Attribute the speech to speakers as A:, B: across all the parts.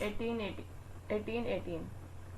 A: 1818।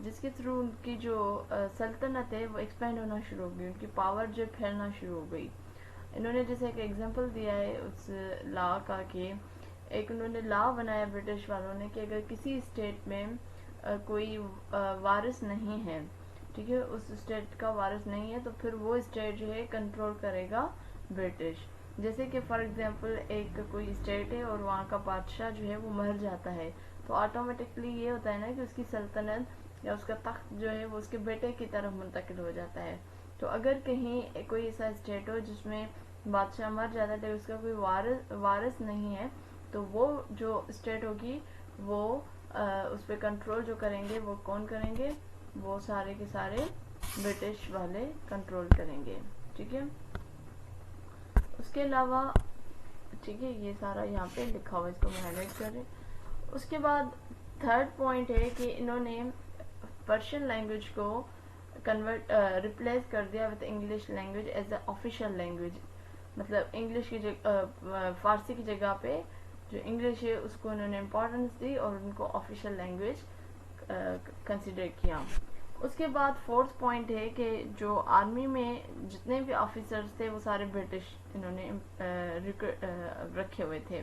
A: جس کے through in کی جو سلطنت ہے وہ ایکسپینڈ ہونا شروع ہو گئی, ان کی پاور جو پھیلنا شروع ہو گئی. انہوں نے جیسے ایک ایگزامپل دیا ہے اس لا کا, کہ ایک انہوں نے لا بنایا برٹش والوں نے کہ اگر کسی اسٹیٹ میں کوئی وارث نہیں ہے, ٹھیک ہے, اس اسٹیٹ کا وارث نہیں ہے, تو پھر وہ اسٹیٹ جو ہے کنٹرول کرے گا برٹش. جیسے کہ فار ایگزامپل ایک کوئی اسٹیٹ ہے اور وہاں کا بادشاہ جو ہے وہ مر جاتا ہے, تو آٹومیٹکلی یہ ہوتا ہے نا کہ اس کی سلطنت یا اس کا تخت جو ہے وہ اس کے بیٹے کی طرف منتقل ہو جاتا ہے. تو اگر کہیں کوئی ایسا اسٹیٹ ہو جس میں بادشاہ مر جاتا ہے اس کا کوئی وارث نہیں ہے, تو وہ جو اسٹیٹ ہوگی وہ اس پہ کنٹرول جو کریں گے وہ کون کریں گے, وہ سارے کے سارے برٹش والے کنٹرول کریں گے. ٹھیک ہے, اس کے علاوہ ٹھیک ہے یہ سارا یہاں پہ لکھا ہوا, اس کو میں ہائی لائٹ کر رہی. اس کے بعد تھرڈ پوائنٹ ہے کہ انہوں نے پرشین لینگویج کو ریپلیس کر دیا with English language as a official language. مطلب انگلش کی فارسی کی جگہ پہ جو انگلش ہے اس کو انہوں نے امپورٹنس دی اور ان کو آفیشیل لینگویج کنسیڈر کیا. اس کے بعد فورتھ پوائنٹ ہے کہ جو آرمی میں جتنے بھی آفیسرز تھے وہ سارے برٹش انہوں نے رکھے ہوئے تھے,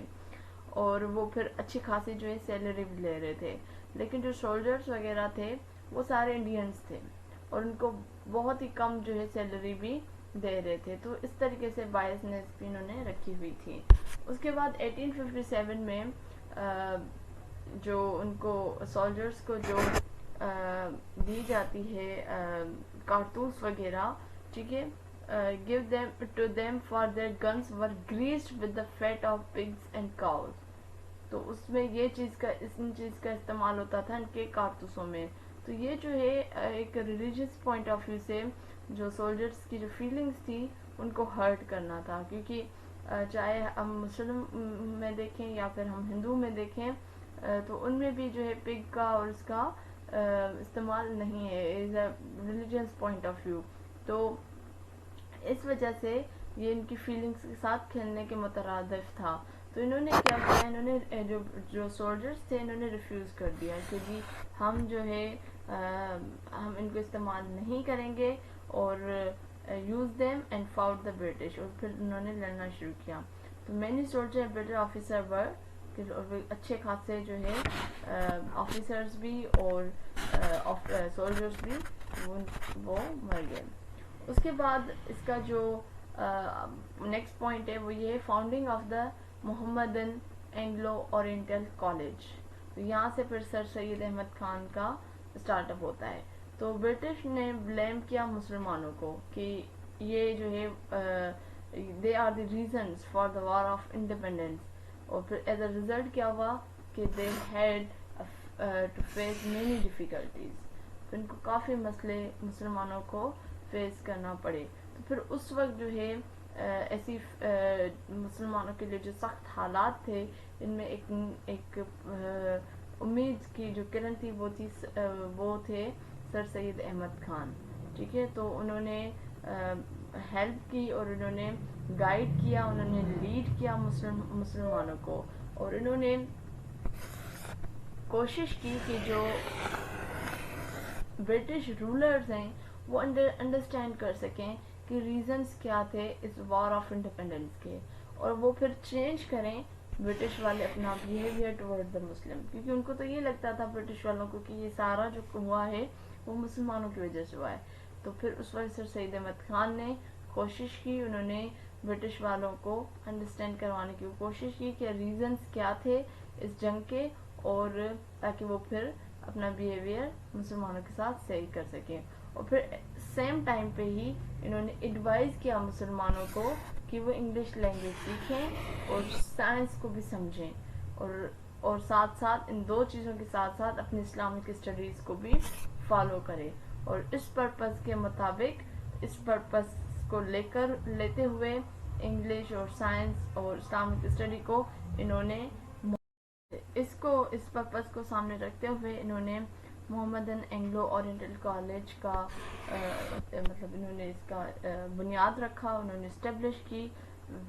A: اور وہ پھر اچھی خاصی جو ہے سیلری بھی لے رہے تھے. لیکن جو سولجرز وغیرہ تھے وہ سارے انڈینز تھے اور ان کو بہت ہی کم جو ہے سیلری بھی دے رہے تھے. تو اس طریقے سے بائسنس بھی انہوں نے رکھی ہوئی تھی. اس کے بعد 1857 میں جو ان کو سولجرز کو جو دی جاتی ہے کارتوس وغیرہ, ٹھیک ہے, give them to them for their guns were greased with the fat of pigs and cows. تو اس میں یہ ان چیز کا استعمال ہوتا تھا ان کے کارتوسوں میں. تو یہ جو ہے ایک ریلیجیس پوائنٹ آف ویو سے جو سولجرز کی جو فیلنگس تھی ان کو ہرٹ کرنا تھا, کیونکہ چاہے ہم مسلم میں دیکھیں یا پھر ہم ہندو میں دیکھیں تو ان میں بھی جو ہے پگ کا اور اس کا استعمال نہیں ہے as a religious point of view. تو اس وجہ سے یہ ان کی فیلنگس کے ساتھ کھیلنے کے مترادف تھا. تو انہوں نے کیا کیا, انہوں نے جو سولجرز تھے انہوں نے ریفیوز کر دیا کہ جی ہم جو ہے ہم ان کو استعمال نہیں کریں گے, اور use them and fought the British, اور پھر انہوں نے لڑنا شروع کیا. تو many soldier British officer were, اچھے خاصے جو ہے آفیسرز بھی اور سولجرز بھی وہ مر گئے. اس کے بعد اس کا جو نیکسٹ پوائنٹ ہے وہ یہ ہے founding of the Mohammedan Anglo oriental college. تو یہاں سے پھر سر سید احمد خان کا اسٹارٹ اپ ہوتا ہے. تو برٹش نے بلیم کیا مسلمانوں کو کہ یہ جو ہے they are the reasons for the war of independence, اور پھر ایز اے ریزلٹ کیا ہوا کہ they had to face many difficulties. پھر ان کو کافی مسئلے مسلمانوں کو فیس کرنا پڑے. تو پھر اس وقت جو ہے ایسی مسلمانوں کے لیے جو سخت حالات تھے ان میں ایک امید کی جو کرن تھی وہ تھے سر سید احمد خان. ٹھیک ہے, تو انہوں نے ہیلپ کی اور انہوں نے گائیڈ کیا, انہوں نے لیڈ کیا مسلمانوں کو, اور انہوں نے کوشش کی کہ جو برٹش رولرز ہیں وہ انڈرسٹینڈ کر سکیں کہ ریزنز کیا تھے اس وار آف انڈیپینڈنس کے, اور وہ پھر چینج کریں برٹش والے اپنا بیہیویئر ٹورڈ دا مسلم, کیونکہ ان کو تو یہ لگتا تھا برٹش والوں کو کہ یہ سارا جو ہوا ہے وہ مسلمانوں کی وجہ سے ہوا ہے. تو پھر اس وقت سر سید احمد خان نے کوشش کی, انہوں نے برٹش والوں کو انڈرسٹینڈ کروانے کی کوشش کی کہ ریزنز کیا تھے اس جنگ کے, اور تاکہ وہ پھر اپنا بیہیویئر مسلمانوں کے ساتھ صحیح کر سکیں. اور پھر سیم ٹائم پہ ہی انہوں نے ایڈوائز کیا مسلمانوں کو کہ وہ انگلش لینگویج سیکھیں اور سائنس کو بھی سمجھیں, اور ساتھ ساتھ ان دو چیزوں کے ساتھ ساتھ اپنی اسلامک اسٹڈیز کو بھی فالو کریں. اور اس پرپز کے مطابق اس پرپز کو لیتے ہوئے انگلش اور سائنس اور اسلامک اسٹڈی کو انہوں نے اس پرپز کو سامنے رکھتے ہوئے انہوں نے محمدن اینگلو اورینٹل کالج کا مطلب انہوں نے اس کا بنیاد رکھا, انہوں نے اسٹیبلش کی,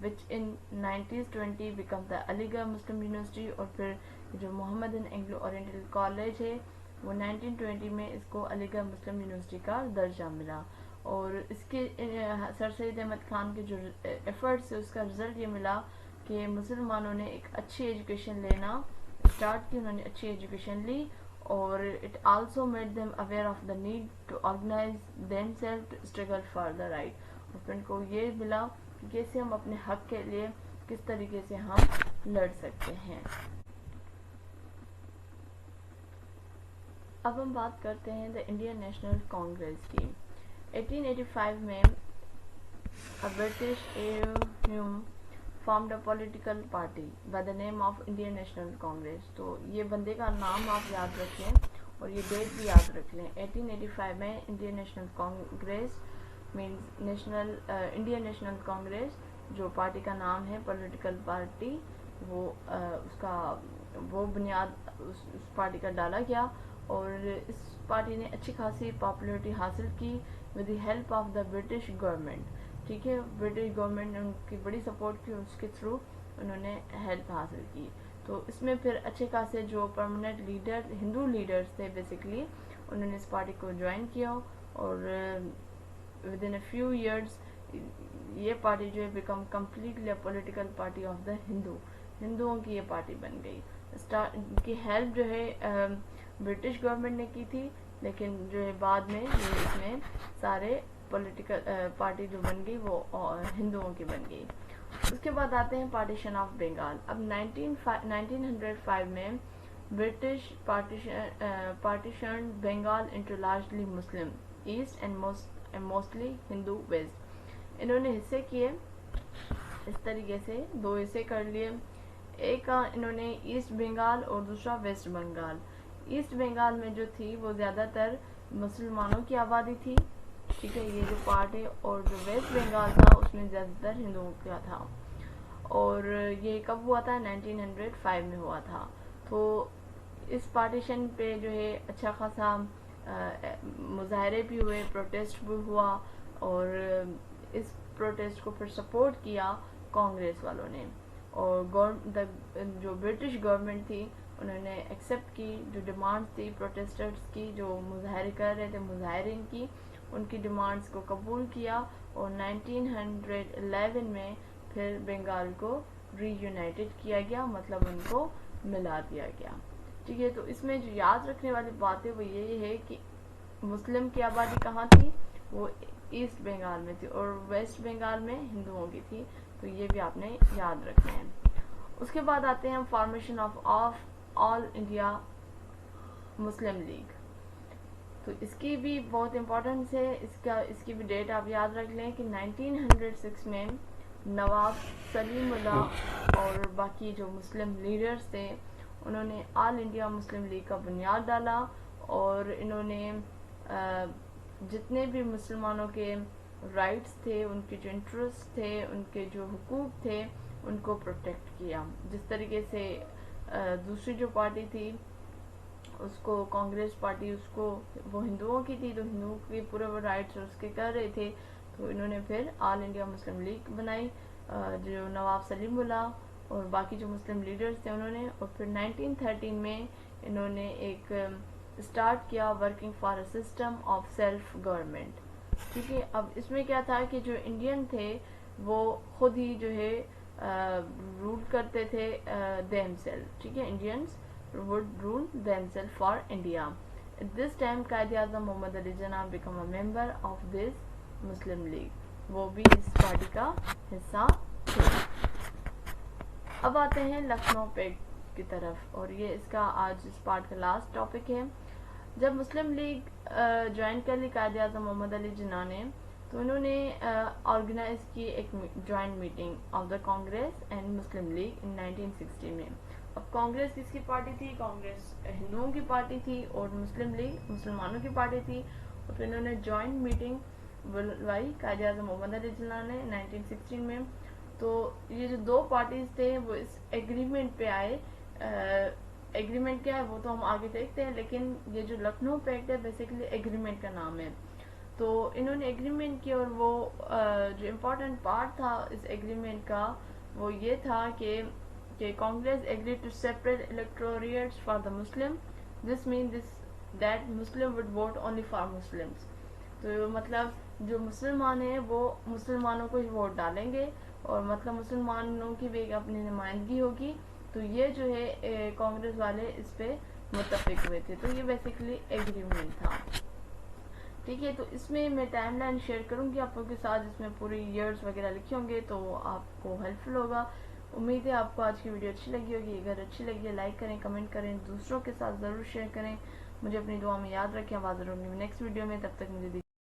A: وچ ان 1920 بیکم دا علی گڑھ مسلم یونیورسٹی. اور پھر جو محمدن اینگلو اورینٹل کالج ہے وہ 1920 میں اس کو علی گڑھ مسلم یونیورسٹی کا درجہ ملا، اور اس کے سر سید احمد خان کے جو ایفرٹ سے اس کا رزلٹ یہ ملا کہ مسلمانوں نے ایک اچھی ایجوکیشن لینا اسٹارٹ کی، انہوں نے اچھی ایجوکیشن لی، اور it also made them aware of the need to organise them self to struggle for the right, اور پھر ان کو یہ ملا کہ کیسے ہم اپنے حق کے لیے کس طریقے سے ہم لڑ سکتے ہیں۔ اب ہم بات کرتے ہیں دا انڈین نیشنل کانگریس کی۔ 1885 میں British formed a political party by the name of Indian National Congress۔ تو یہ بندے کا نام آپ یاد رکھیں اور یہ ڈیٹ بھی یاد رکھ لیں۔ 1885 میں Indian National Congress means Indian National Congress جو پارٹی کا نام ہے پولیٹیکل پارٹی، وہ اس کا وہ بنیاد اس پارٹی کا ڈالا گیا، اور اس پارٹی نے اچھی خاصی پاپولیرٹی حاصل کی with the help of the British government, ٹھیک ہے، برٹش گورنمنٹ نے ان کی بڑی سپورٹ کی، اس کے تھرو انہوں نے ہیلپ حاصل کی۔ تو اس میں پھر اچھے خاصے جو پرماننٹ لیڈر ہندو لیڈرز تھے بیسکلی، انہوں نے اس پارٹی کو جوائن کیا، اور with in a few years یہ پارٹی جو ہے become completely political party of the ہندوؤں کی یہ پارٹی بن گئی۔ کی ہیلپ جو ہے برٹش گورنمنٹ نے کی تھی، لیکن جو ہے بعد میں یہ اس میں سارے پولیٹیکل پارٹی جو بن گئی وہ ہندوؤں کی بن گئی۔ اس کے بعد آتے ہیں پارٹیشن آف بنگال۔ اب 1905 میں British partition Bengal into largely Muslim east and mostly Hindu west. انہوں نے حصے کیے اس طریقے سے، دو حصے کر لیے، ایک انہوں نے ایسٹ بنگال اور دوسرا ویسٹ بنگال۔ ایسٹ بنگال میں جو تھی وہ زیادہ تر مسلمانوں کی آبادی تھی، ٹھیک ہے، یہ جو پارٹ ہے، اور جو ویسٹ بنگال تھا اس میں زیادہ تر ہندوؤں کا تھا، اور یہ کب ہوا تھا؟ 1905 میں ہوا تھا۔ تو اس پارٹیشن پہ جو ہے اچھا خاصا مظاہرے بھی ہوئے، پروٹیسٹ بھی ہوا، اور اس پروٹیسٹ کو پھر سپورٹ کیا کانگریس والوں نے، اور جو برٹش گورنمنٹ تھی انہوں نے ایکسیپٹ کی جو ڈیمانڈس تھی پروٹیسٹرز کی، جو مظاہرے کر رہے تھے مظاہرین کی، ان کی ڈیمانڈس کو قبول کیا، اور 1911 میں پھر بنگال کو ری یونائٹڈ کیا گیا، مطلب ان کو ملا دیا گیا، ٹھیک ہے۔ تو اس میں جو یاد رکھنے والی بات ہے وہ یہ ہے کہ مسلم کی آبادی کہاں تھی؟ وہ ایسٹ بنگال میں تھی، اور ویسٹ بنگال میں ہندوؤں کی تھی، تو یہ بھی آپ نے یاد رکھنا ہے۔ اس کے بعد آتے ہیں formation of all India Muslim league. تو اس کی بھی بہت امپورٹنس ہے، اس کی بھی ڈیٹ آپ یاد رکھ لیں کہ 1906 میں نواب سلیم اللہ اور باقی جو مسلم لیڈرز تھے انہوں نے آل انڈیا مسلم لیگ کا بنیاد ڈالا، اور انہوں نے جتنے بھی مسلمانوں کے رائٹس تھے، ان کے جو انٹرسٹ تھے، ان کے جو حقوق تھے، ان کو پروٹیکٹ کیا۔ جس طریقے سے دوسری جو پارٹی تھی اس کو کانگریس پارٹی، اس کو وہ ہندوؤں کی تھی، تو ہندوؤں کے پورے وہ رائٹس اس کے کر رہے تھے، تو انہوں نے پھر آل انڈیا مسلم لیگ بنائی، جو نواب سلیم اللہ اور باقی جو مسلم لیڈرز تھے انہوں نے، اور پھر 1913 میں انہوں نے ایک اسٹارٹ کیا working for a system of self government, ٹھیک ہے۔ اب اس میں کیا تھا کہ جو انڈین تھے وہ خود ہی جو ہے رول کرتے تھے دیم سیلف، ٹھیک ہے، Indians would rule themselves for India. At this time Quaid Azam Muhammad Ali Jinnah become a member of this Muslim League، وہ بھی اس پارٹی کا حصہ تھے۔ اب آتے ہیں لکھنؤ پیکٹ کی طرف، اور یہ اس کا آج اس پارٹ کا لاسٹ ٹاپک ہے۔ جب مسلم لیگ جوائن کر لی قائد اعظم محمد علی جناح نے، تو انہوں نے آرگنائز کی ایک joint meeting of the Congress and Muslim League in 1960 میں۔ اب کانگریس کس کی پارٹی تھی؟ کانگریس ہندوؤں کی پارٹی تھی، اور مسلم لیگ مسلمانوں کی پارٹی تھی، اور پھر انہوں نے جوائنٹ میٹنگ بلوائی قائد اعظم محمد علی جناح نے 1916 میں۔ تو یہ جو دو پارٹیز تھے وہ اس ایگریمنٹ پہ آئے، ایگریمنٹ کیا ہے وہ تو ہم آگے دیکھتے ہیں، لیکن یہ جو لکھنؤ پیکٹ ہے بیسیکلی ایگریمنٹ کا نام ہے۔ تو انہوں نے ایگریمنٹ کیا، اور وہ جو امپورٹنٹ پارٹ تھا اس ایگریمنٹ کا وہ یہ تھا کہ Congress agreed to separate electorates for the Muslim. This means this that Muslim would vote only for Muslims. تو مطلب جو مسلمان ہیں وہ مسلمانوں کو ہی ووٹ ڈالیں گے اور مطلب مسلمانوں کی بھی ایک اپنی نمائندگی ہوگی. تو یہ جو ہے کانگریس والے اس پہ متفق ہوئے تھے. تو یہ بیسیکلی ایگریمنٹ تھا. ٹھیک ہے. تو اس میں میں ٹائم لائن شیئر کروں گی آپ لوگوں کے ساتھ جس میں پوری ایئرس وغیرہ لکھے ہوں گے تو آپ کو ہیلپ فل ہوگا. امید ہے آپ کو آج کی ویڈیو اچھی لگی ہوگی. اگر اچھی لگی ہے لائک کریں, کمنٹ کریں, دوسروں کے ساتھ ضرور شیئر کریں. مجھے اپنی دعا میں یاد رکھیں. آواز ضرور نیکسٹ ویڈیو میں. تب تک مجھے